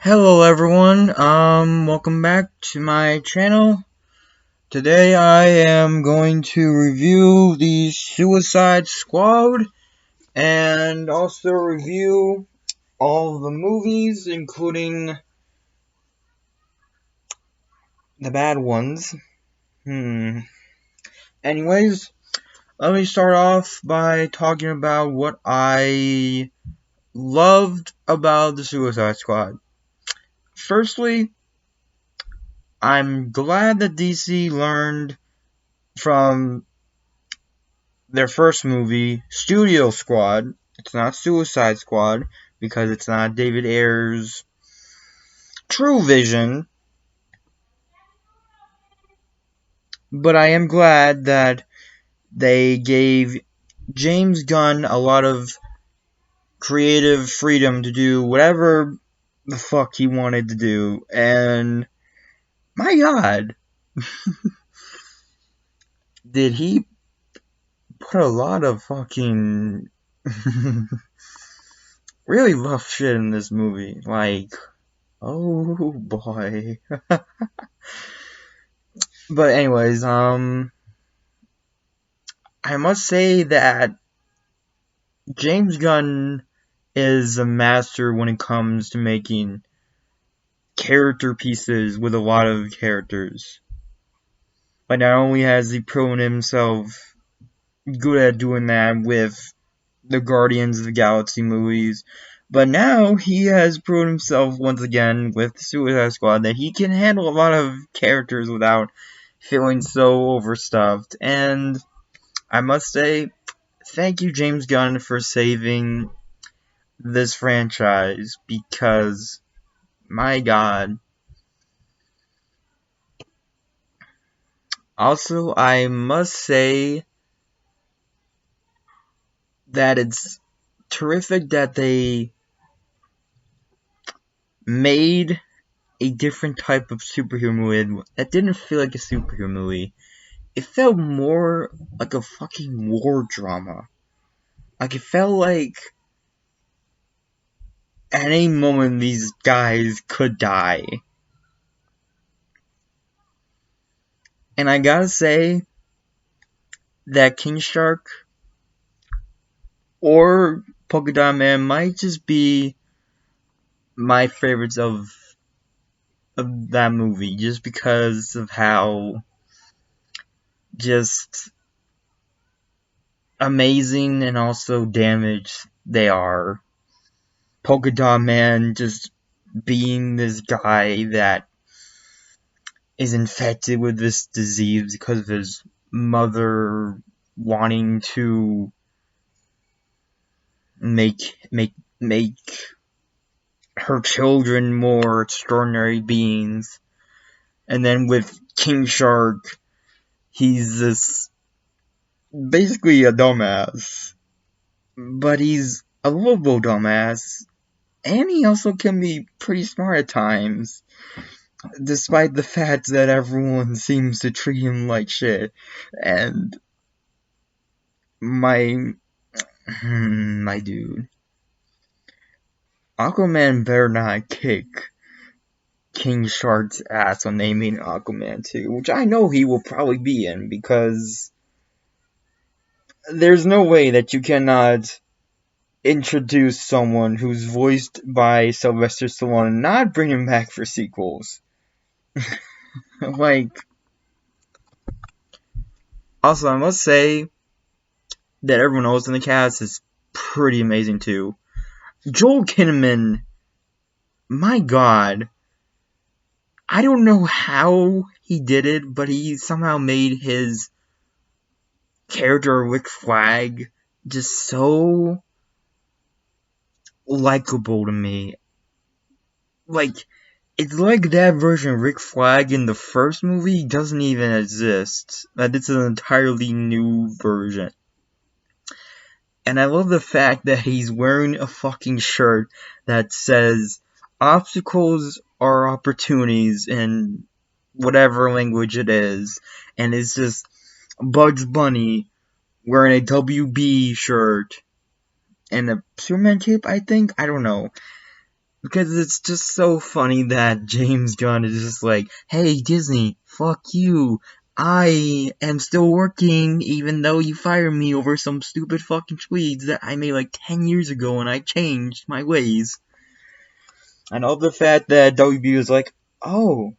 Hello everyone, welcome back to my channel. Today I am going to review the Suicide Squad and also review all the movies, including the bad ones. Anyways, let me start off by talking about what I loved about the Suicide Squad. Firstly, I'm glad that DC learned from their first movie, Studio Squad. It's not Suicide Squad because it's not David Ayer's true vision. But I am glad that they gave James Gunn a lot of creative freedom to do whatever the fuck he wanted to do. And my god, did he put a lot of fucking really rough shit in this movie. Like, oh boy. But anyways, I must say that James Gunn is a master when it comes to making character pieces with a lot of characters. But not only has he proven himself good at doing that with the Guardians of the Galaxy movies, but now he has proven himself once again with Suicide Squad that he can handle a lot of characters without feeling so overstuffed. And I must say, thank you, James Gunn, for saving this franchise because, my god. Also, I must say that it's terrific that they made a different type of superhero movie that didn't feel like a superhero movie. It felt more like a fucking war drama. Like, it felt like at any moment these guys could die. And I gotta say that King Shark or Polka Dot Man might just be my favorites of that movie, just because of how just amazing and also damaged they are. Polka Dot Man just being this guy that is infected with this disease because of his mother wanting to make her children more extraordinary beings. And then with King Shark, he's this basically a dumbass, but he's a lovable dumbass, and he also can be pretty smart at times, despite the fact that everyone seems to treat him like shit. And my dude, Aquaman better not kick King Shark's ass when they meet Aquaman 2, which I know he will probably be in, because there's no way that you cannot introduce someone who's voiced by Sylvester Stallone and not bring him back for sequels. Like, also, I must say that everyone else in the cast is pretty amazing too. Joel Kinnaman, my god, I don't know how he did it, but he somehow made his character Rick Flag just so likable to me. Like, it's like that version of Rick Flag in the first movie doesn't even exist. That it's an entirely new version. And I love the fact that he's wearing a fucking shirt that says obstacles are opportunities in whatever language it is. And it's just Bugs Bunny wearing a WB shirt and a Superman cape, I think? I don't know. Because it's just so funny that James Gunn is just like, hey, Disney, fuck you. I am still working even though you fired me over some stupid fucking tweets that I made like 10 years ago and I changed my ways. And all the fact that WB was like, oh,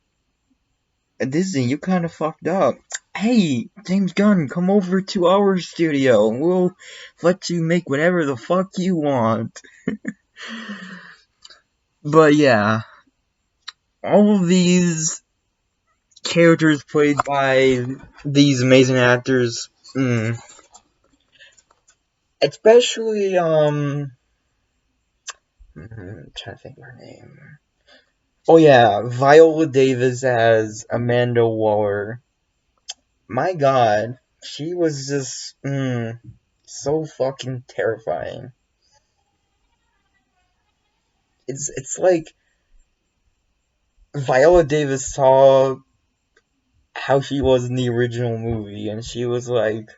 Disney, you kind of fucked up. Hey, James Gunn, come over to our studio. We'll let you make whatever the fuck you want. But yeah, all of these characters played by these amazing actors, especially, I'm trying to think of her name. Oh yeah, Viola Davis as Amanda Waller. My god, she was just, so fucking terrifying. It's like Viola Davis saw how she was in the original movie, and she was like,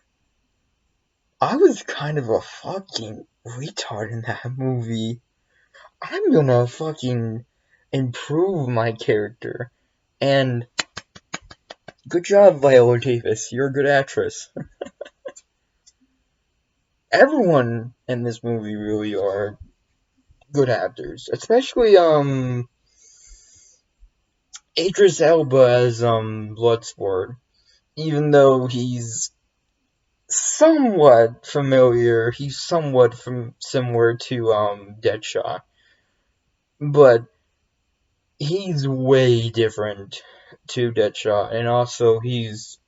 I was kind of a fucking retard in that movie. I'm gonna fucking improve my character. And good job, Viola Davis. You're a good actress. Everyone in this movie really are good actors, especially Idris Elba as Bloodsport. Even though he's somewhat familiar, he's somewhat similar to Deadshot, but he's way different to Deadshot, and also he's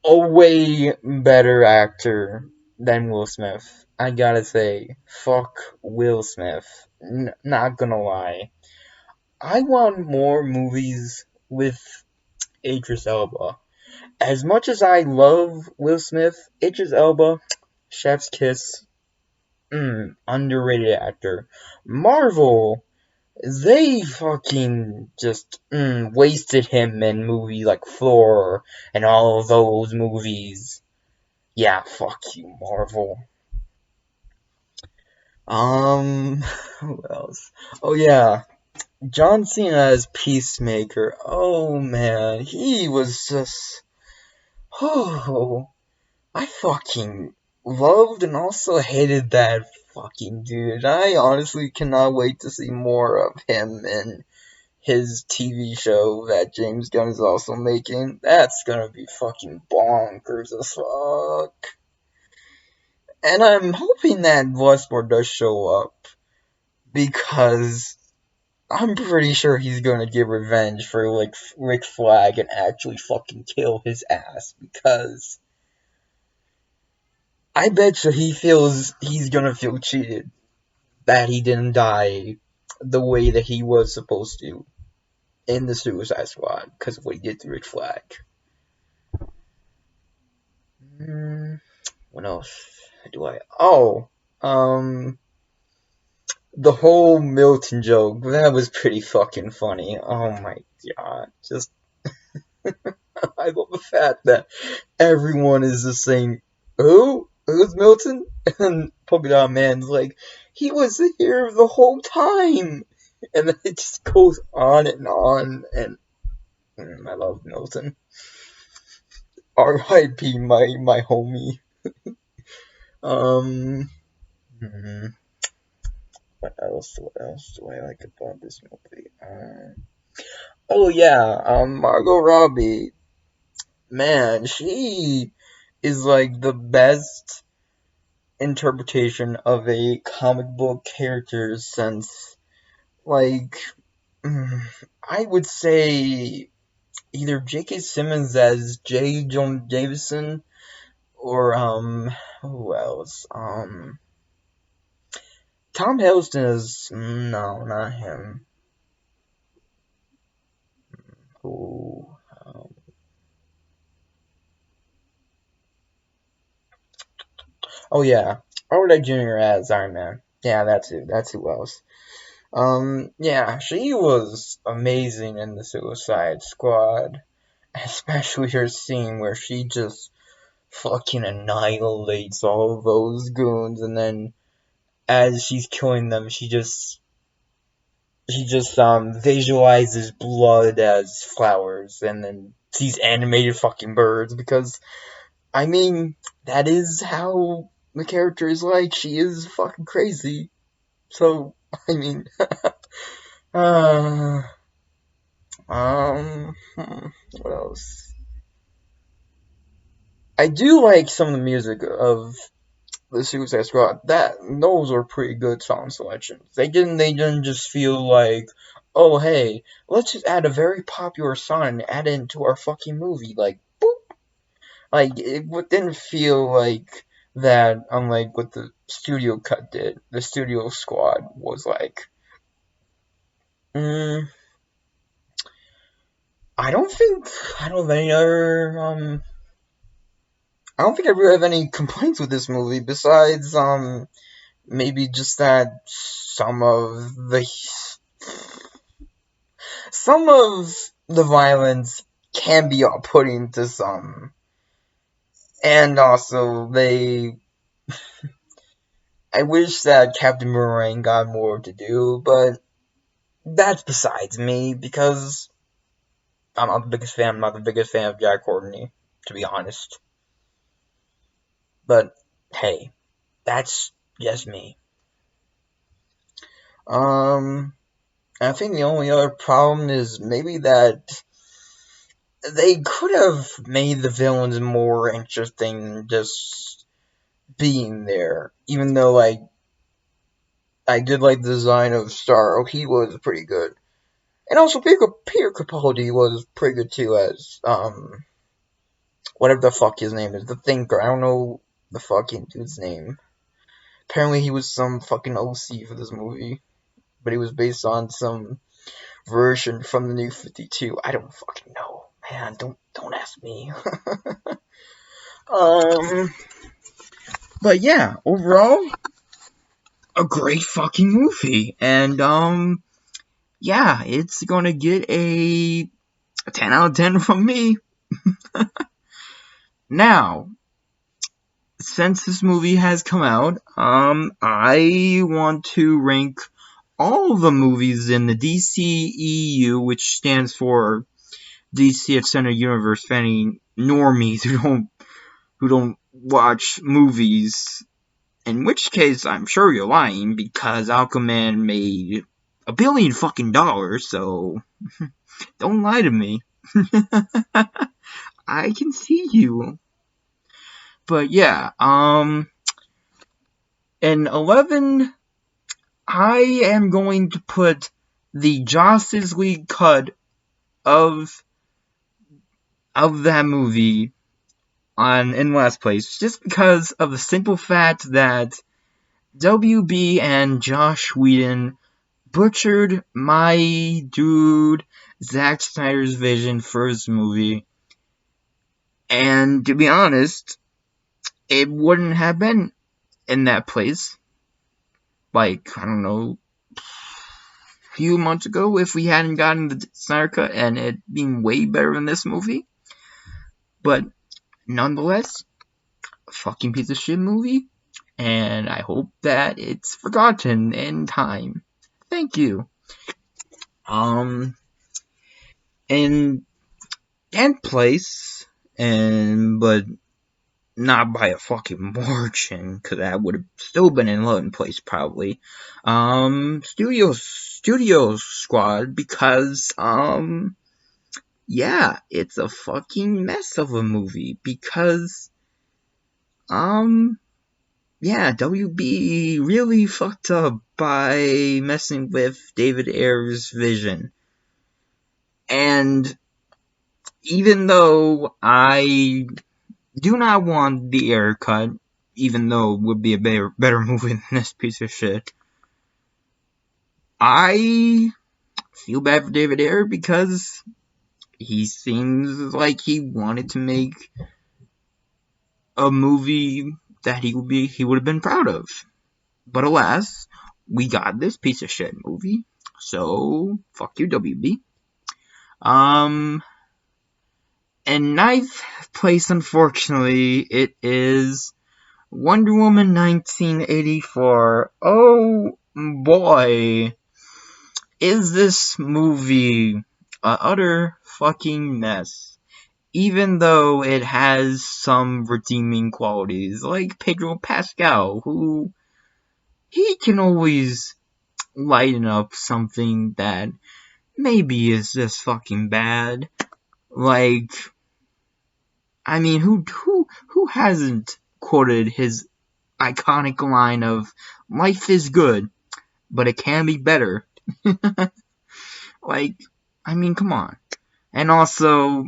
a way better actor than Will Smith. I gotta say, fuck Will Smith. Not gonna lie. I want more movies with Idris Elba. As much as I love Will Smith, Idris Elba, Chef's Kiss, underrated actor. Marvel, they fucking just wasted him in movies like Thor and all of those movies. Yeah, fuck you, Marvel. Who else? Oh yeah, John Cena as Peacemaker. Oh man, he was just, oh, I fucking loved and also hated that fucking dude. I honestly cannot wait to see more of him in his TV show that James Gunn is also making. That's gonna be fucking bonkers as fuck. And I'm hoping that Bloodsport does show up because I'm pretty sure he's gonna get revenge for like Rick Flag and actually fucking kill his ass because I bet you he feels he's gonna feel cheated that he didn't die the way that he was supposed to in the Suicide Squad because of what he did to Rick Flag. What else do I? Oh, the whole Milton joke, that was pretty fucking funny. Oh my god, just I love the fact that everyone is just saying, "Who? Who's Milton?" And Polka Dot Man's like, "He was here the whole time," and then it just goes on and on. And I love Milton. R.I.P. my homie. Um, hmm, what else? What else do I like about this movie? Oh yeah, Margot Robbie. Man, she is like the best interpretation of a comic book character since, like, I would say either J.K. Simmons as J. Jonah Jameson or who else? Tom Hiddleston is no, not him. Who? Um, oh yeah, Robert Jr. as Iron Man. Yeah, that's it. That's who else. Yeah, she was amazing in the Suicide Squad, especially her scene where she just fucking annihilates all of those goons, and then as she's killing them, she just he just visualizes blood as flowers and then sees animated fucking birds because I mean that is how the character is like. She is fucking crazy. So I mean uh what else? I do like some of the music of the Suicide Squad. Those were pretty good song selections. They didn't just feel like, oh hey, let's just add a very popular song and add it into our fucking movie. Like boop. Like didn't feel like that. Unlike what the studio cut did, the studio squad was like, mm, I don't think I don't have any other I don't think I really have any complaints with this movie besides maybe just that some of the violence can be off-putting to some, and also I wish that Captain Boomerang got more to do, but that's besides me because I'm not the biggest fan. I'm not the biggest fan of Jack Courtney, to be honest. But hey, that's just me. Um, I think the only other problem is maybe that they could have made the villains more interesting than just being there. Even though, like, I did like the design of Starro, he was pretty good. And also, Peter Capaldi was pretty good too, as, whatever the fuck his name is, the Thinker. I don't know the fucking dude's name. Apparently, he was some fucking OC for this movie, but he was based on some version from the New 52. I don't fucking know. Man, don't ask me. um, but yeah, overall, a great fucking movie, and yeah, it's gonna get a 10 out of 10 from me. Now, since this movie has come out, I want to rank all the movies in the DCEU, which stands for DC Extended Universe, for any normies who don't watch movies. In which case, I'm sure you're lying because Aquaman made $1 billion fucking dollars. So don't lie to me. I can see you. But yeah, in 11, I am going to put the Justice League cut of that movie in last place, just because of the simple fact that WB and Josh Whedon butchered my dude Zack Snyder's vision for his movie. And to be honest, it wouldn't have been in that place, like, I don't know, a few months ago if we hadn't gotten the Snyder Cut and it being way better than this movie. But nonetheless, a fucking piece of shit movie, and I hope that it's forgotten in time. Thank you. In 10th place, but not by a fucking margin, because that would have still been in 11th place probably. Studio Squad, because yeah, it's a fucking mess of a movie, because yeah, WB really fucked up by messing with David Ayer's vision. And even though I do not want the Ayer cut, even though it would be a better movie than this piece of shit, I feel bad for David Ayer because he seems like he wanted to make a movie that he would have been proud of. But alas, we got this piece of shit movie. So fuck you, WB. In 9th place, unfortunately, it is Wonder Woman 1984. Oh boy. is this movie a utter fucking mess? Even though it has some redeeming qualities, like Pedro Pascal, who he can always lighten up something that maybe is just fucking bad. Like, I mean, who hasn't quoted his iconic line of "Life is good, but it can be better." Like, I mean, come on. And also,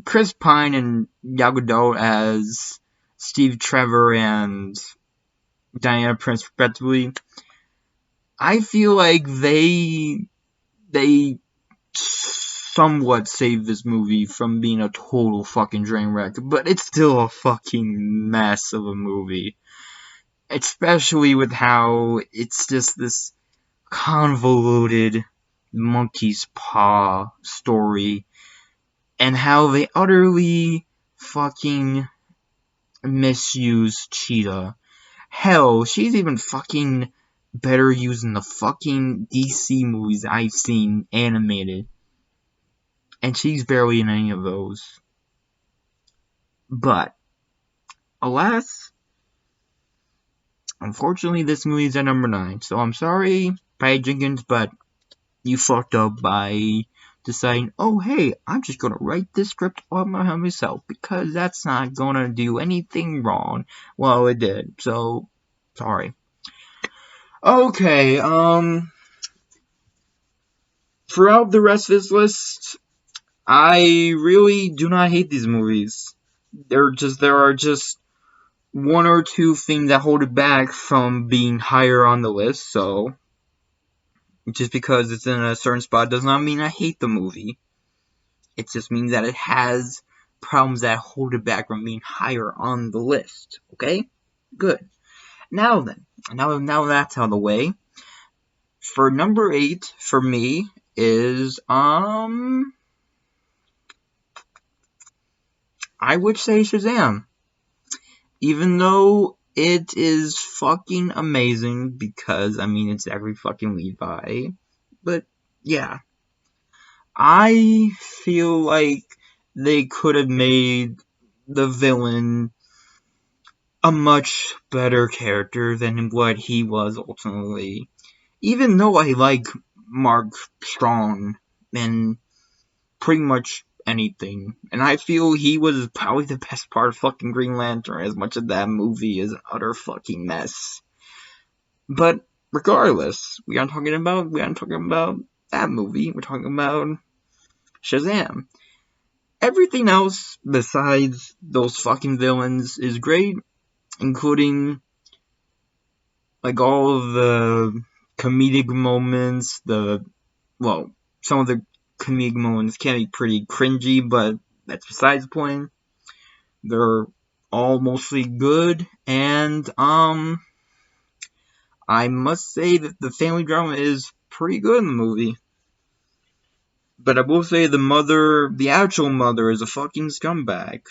Chris Pine and Gal Gadot as Steve Trevor and Diana Prince, respectively. I feel like they somewhat saved this movie from being a total fucking train wreck, but it's still a fucking mess of a movie. Especially with how it's just this convoluted monkey's paw story, and how they utterly fucking misuse Cheetah. Hell, she's even fucking better used in the fucking DC movies I've seen animated. And she's barely in any of those. But, alas, unfortunately this movie's at number 9. So I'm sorry, Patty Jenkins, but you fucked up by deciding, oh hey, I'm just gonna write this script all by myself, because that's not gonna do anything wrong. Well, it did, so, sorry. Okay, throughout the rest of this list, I really do not hate these movies. There are just one or two things that hold it back from being higher on the list, so just because it's in a certain spot does not mean I hate the movie. It just means that it has problems that hold it back from being higher on the list. Okay? Good. Now then, now that's out of the way. For number 8, for me, is, I would say Shazam. Even though it is fucking amazing, because, I mean, it's every fucking Levi. But, yeah. I feel like they could have made the villain a much better character than what he was ultimately. Even though I like Mark Strong and pretty much anything, and I feel he was probably the best part of fucking Green Lantern, as much of that movie is an utter fucking mess. But regardless, we aren't talking about that movie. We're talking about Shazam. Everything else besides those fucking villains is great, including like all of the comedic moments, some of the comedic moments can be pretty cringy, but that's besides the point. They're all mostly good, and I must say that the family drama is pretty good in the movie. But I will say the actual mother, is a fucking scumbag.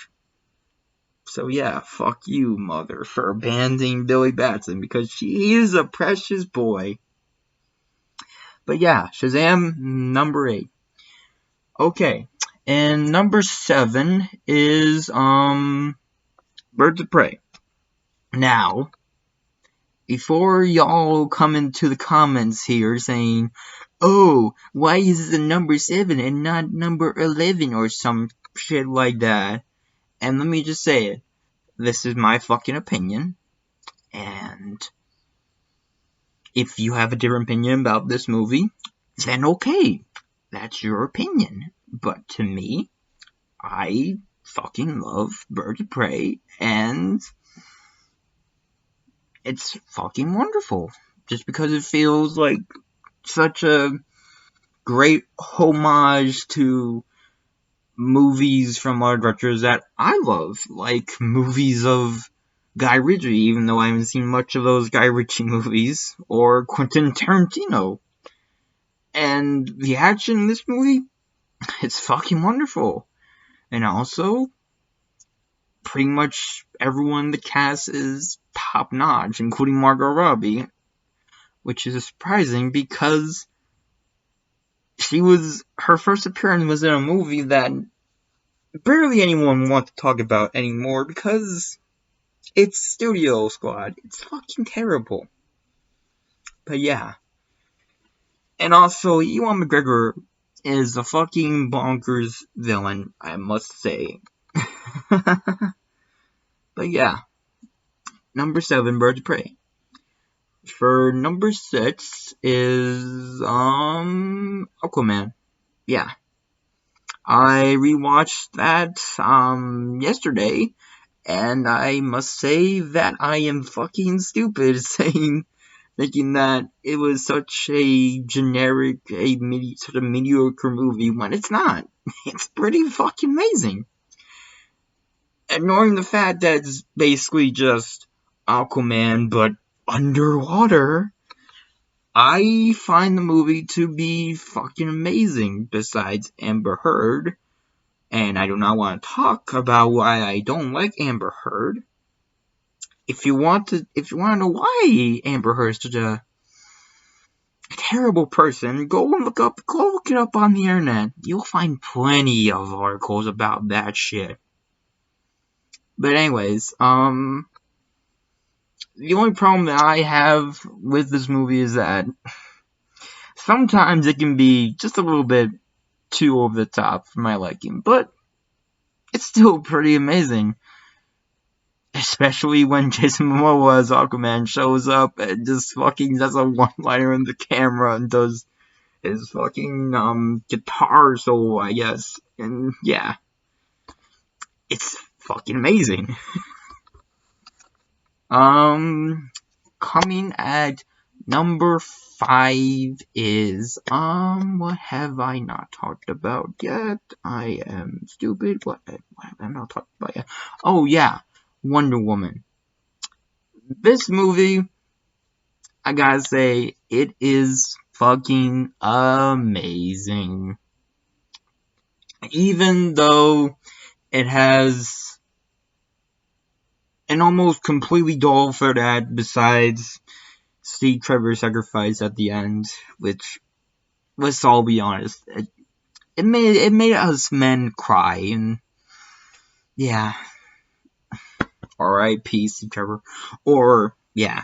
So yeah, fuck you, mother, for abandoning Billy Batson, because she is a precious boy. But yeah, Shazam, number 8. Okay, and number 7 is, Birds of Prey. Now, before y'all come into the comments here saying, oh, why is it number 7 and not number 11 or some shit like that? And let me just say it. This is my fucking opinion. And if you have a different opinion about this movie, then okay. That's your opinion. But to me, I fucking love Birds of Prey, and it's fucking wonderful. Just because it feels like such a great homage to movies from art directors that I love, like movies of Guy Ritchie, even though I haven't seen much of those Guy Ritchie movies, or Quentin Tarantino. And the action in this movie, it's fucking wonderful. And also, pretty much everyone in the cast is top notch, including Margot Robbie, which is surprising because her first appearance was in a movie that barely anyone wants to talk about anymore because it's Studio Squad. It's fucking terrible. But yeah. And also, Ewan McGregor is a fucking bonkers villain, I must say. But yeah. Number 7, Birds of Prey. For number 6 is Aquaman. Yeah. I rewatched that yesterday, and I must say that I am fucking stupid thinking that it was such a generic, sort of mediocre movie when it's not. It's pretty fucking amazing. Ignoring the fact that it's basically just Aquaman, but underwater, I find the movie to be fucking amazing. Besides Amber Heard, and I do not want to talk about why I don't like Amber Heard. If you want to know why Amber Heard is such a terrible person, go look it up on the internet. You'll find plenty of articles about that shit. But anyways, the only problem that I have with this movie is that sometimes it can be just a little bit too over the top for my liking, but it's still pretty amazing. Especially when Jason Momoa as Aquaman shows up and just fucking does a one-liner in the camera and does his fucking guitar solo, I guess. And yeah, it's fucking amazing. Coming at number 5 is what have I not talked about yet? I am stupid. What have I not talked about yet? Oh yeah, Wonder Woman. This movie, I gotta say, it is fucking amazing. Even though it has an almost completely dull third act besides Steve Trevor's sacrifice at the end, which, let's all be honest, it made us men cry, and yeah. R.I.P. Steve Trevor. Or, yeah.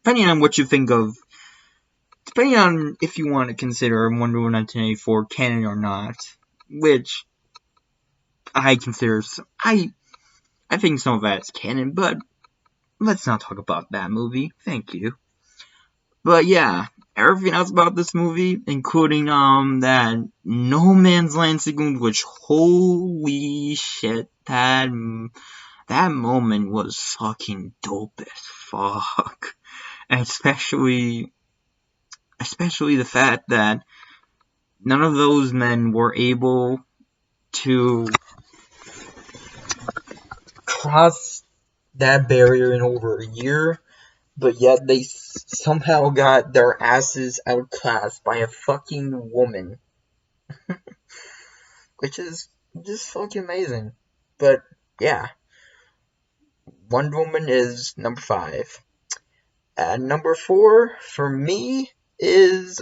Depending on what you think of, depending on if you want to consider Wonder Woman 1984 canon or not, which I consider, I think some of that's canon, but let's not talk about that movie. Thank you. But yeah, everything else about this movie, including that No Man's Land sequence, which holy shit, that moment was fucking dope as fuck. And especially the fact that none of those men were able to cross that barrier in over a year, but yet they somehow got their asses outclassed by a fucking woman. Which is just fucking amazing. But yeah, Wonder Woman is number 5. Number 4 for me is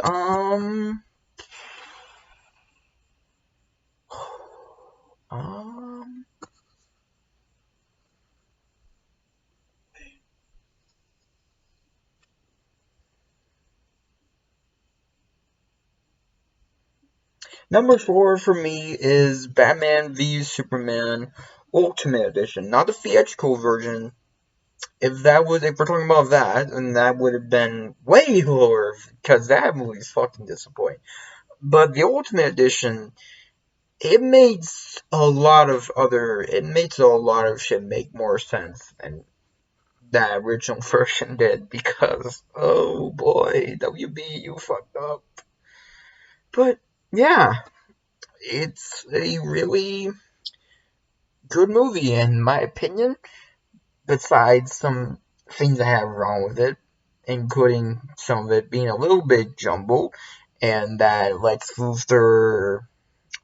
number 4 for me is Batman v Superman Ultimate Edition, not the theatrical version. If we're talking about that, then that would have been way lower, because that movie's fucking disappointing. But the Ultimate Edition, it makes a lot of shit make more sense than that original version did, because, oh boy, WB, you fucked up. But, yeah, it's a really good movie, in my opinion, besides some things I have wrong with it, including some of it being a little bit jumbled, and that Lex Luthor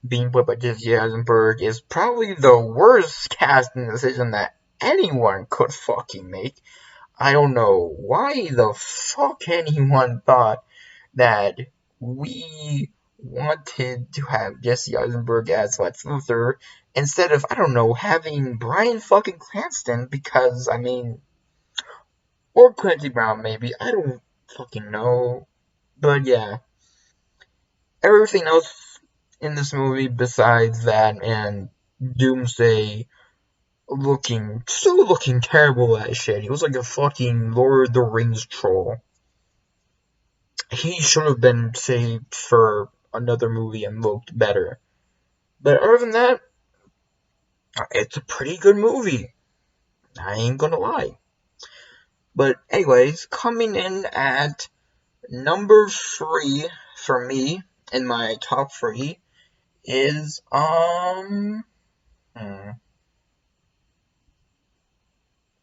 being put by Jesse Eisenberg is probably the worst casting decision that anyone could fucking make. I don't know why the fuck anyone thought that we wanted to have Jesse Eisenberg as Lex Luthor instead of, I don't know, having Bryan fucking Cranston because, I mean, or Clancy Brown maybe, I don't fucking know. But yeah, everything else in this movie besides that and Doomsday still looking terrible as shit. He was like a fucking Lord of the Rings troll. He should have been saved for another movie and looked better. But other than that, it's a pretty good movie. I ain't gonna lie. But anyways, coming in at number 3 for me in my top 3 is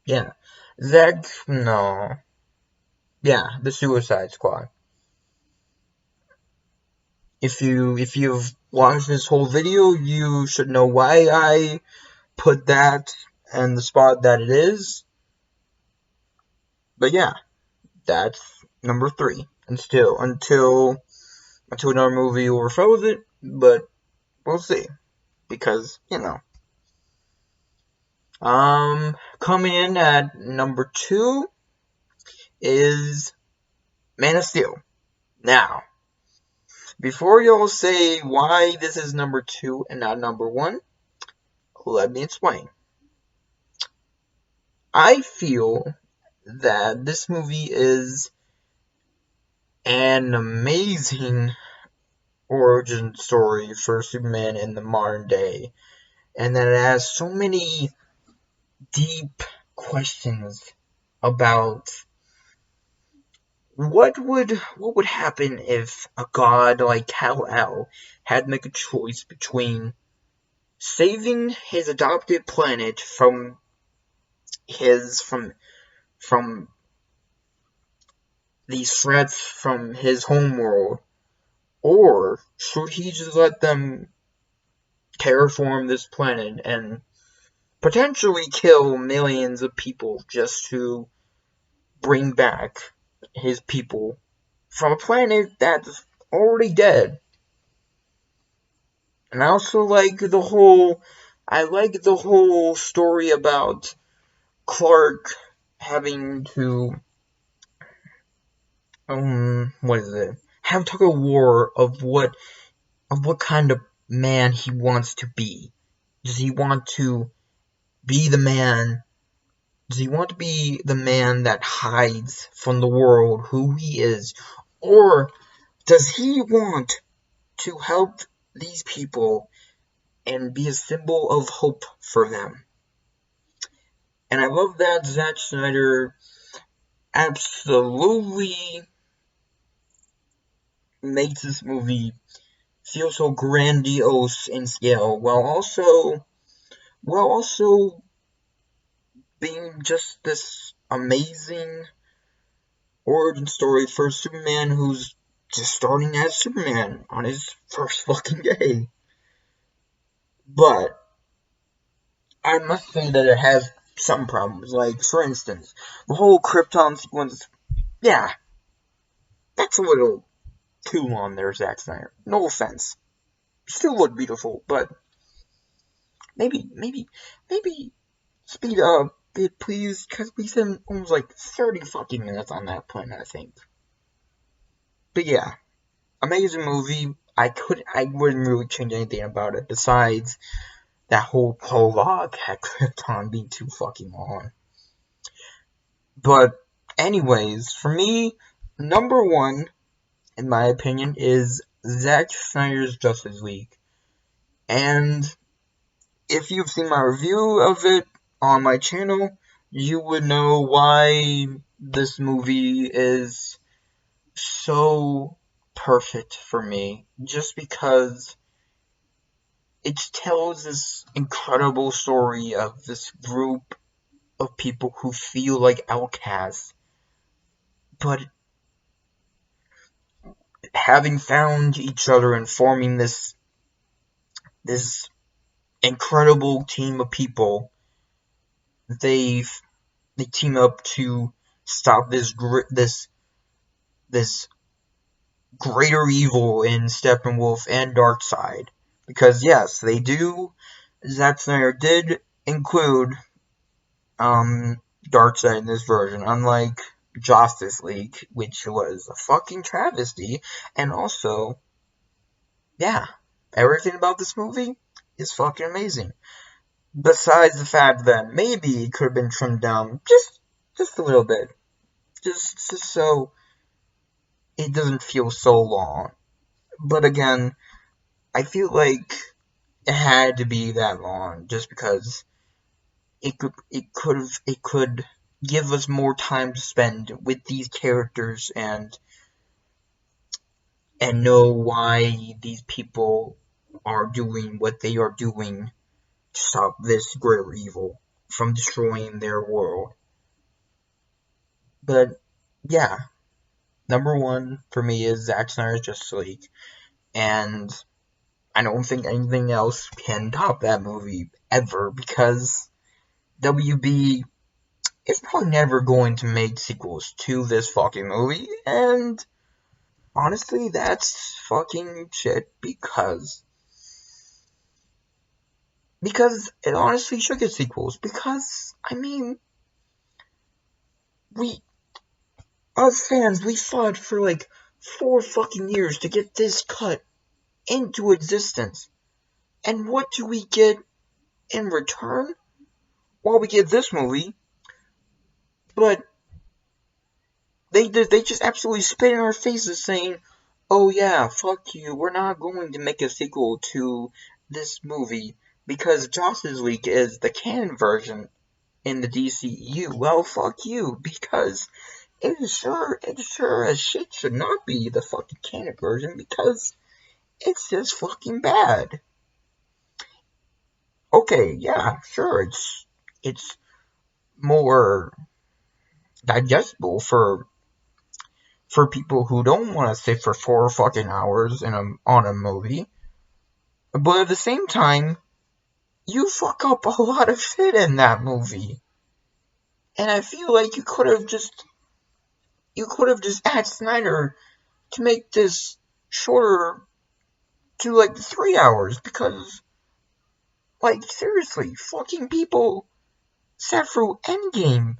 yeah, no, yeah, the Suicide Squad. If you've watched this whole video, you should know why I put that in the spot that it is. But yeah, that's number 3. And still, until another movie overthrows it, but we'll see. Because, coming in at number 2 is Man of Steel. Now, before y'all say why this is number 2 and not number 1, let me explain. I feel that this movie is an amazing origin story for Superman in the modern day, and that it has so many deep questions about what would happen if a god like Kal-El had to make a choice between saving his adopted planet from these threats from his homeworld, or should he just let them terraform this planet and potentially kill millions of people just to bring back his people from a planet that's already dead. And I also like the whole story about Clark having to have tug of war of what kind of man he wants to be. Does he want to be the man? Does he want to be the man that hides from the world who he is? Or does he want to help these people and be a symbol of hope for them? And I love that Zack Snyder absolutely makes this movie feel so grandiose in scale, while also being just this amazing origin story for Superman who's just starting as Superman on his first fucking day. But I must say that it has some problems. Like, for instance, the whole Krypton sequence, yeah, that's a little too long there, Zack Snyder. No offense. Still look beautiful, but maybe speed up a bit, please, because we spent almost like 30 fucking minutes on that planet, I think. But yeah, amazing movie. I wouldn't really change anything about it besides that whole prologue at Krypton being too fucking long. But anyways, for me, number 1, in my opinion, is Zack Snyder's Justice League. And if you've seen my review of it on my channel, you would know why this movie is so perfect for me. Just because it tells this incredible story of this group of people who feel like outcasts, but having found each other and forming this incredible team of people, they team up to stop this greater evil in Steppenwolf and Darkseid. Because yes, they do. Zack Snyder did include Darkseid in this version, unlike Justice League, which was a fucking travesty. And also, yeah, everything about this movie is fucking amazing. Besides the fact that maybe it could have been trimmed down just a little bit, just so it doesn't feel so long. But again, I feel like it had to be that long just because it could give us more time to spend with these characters and know why these people are doing what they are doing to stop this greater evil from destroying their world. But yeah, number one for me is Zack Snyder's Justice League, and I don't think anything else can top that movie ever, because WB is probably never going to make sequels to this fucking movie, and honestly, that's fucking shit, because it honestly should get sequels, because, I mean, us fans, we fought for like 4 fucking years to get this cut into existence, and what do we get in return? Well, we get this movie, but they just absolutely spit in our faces saying, oh yeah, fuck you, we're not going to make a sequel to this movie because Justice League is the canon version in the DCEU. Well, fuck you, because it sure as shit should not be the fucking canon version, because it's just fucking bad. Okay, yeah, sure, it's more digestible for people who don't want to sit for 4 fucking hours on a movie. But at the same time, you fuck up a lot of shit in that movie. And I feel like you could have just asked Snyder to make this shorter to like 3 hours, because like seriously, fucking people sat through Endgame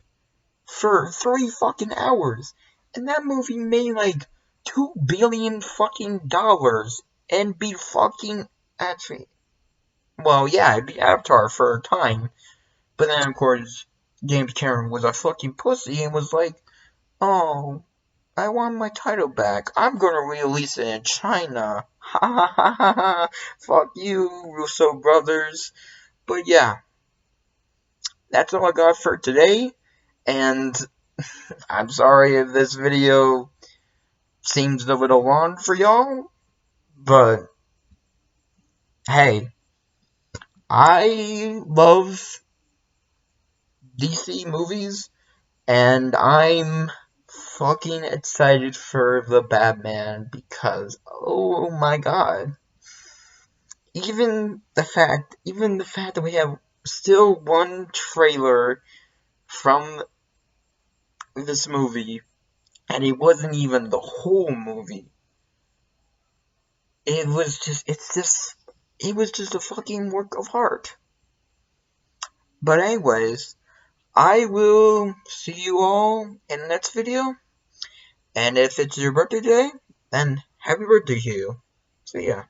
for 3 fucking hours, and that movie made like $2 billion fucking dollars, and be fucking, actually, well, yeah, it'd be Avatar for a time, but then of course James Cameron was a fucking pussy and was like, oh, I want my title back, I'm gonna release it in China, ha ha ha ha ha, fuck you, Russo brothers. But yeah, that's all I got for today, and I'm sorry if this video seems a little long for y'all, but hey, I love DC movies, and I'm fucking excited for the Batman, because oh my god, even the fact that we have still one trailer from this movie, and it wasn't even the whole movie. It was just a fucking work of art. But anyways, I will see you all in the next video, and if it's your birthday today, then happy birthday to you. See ya.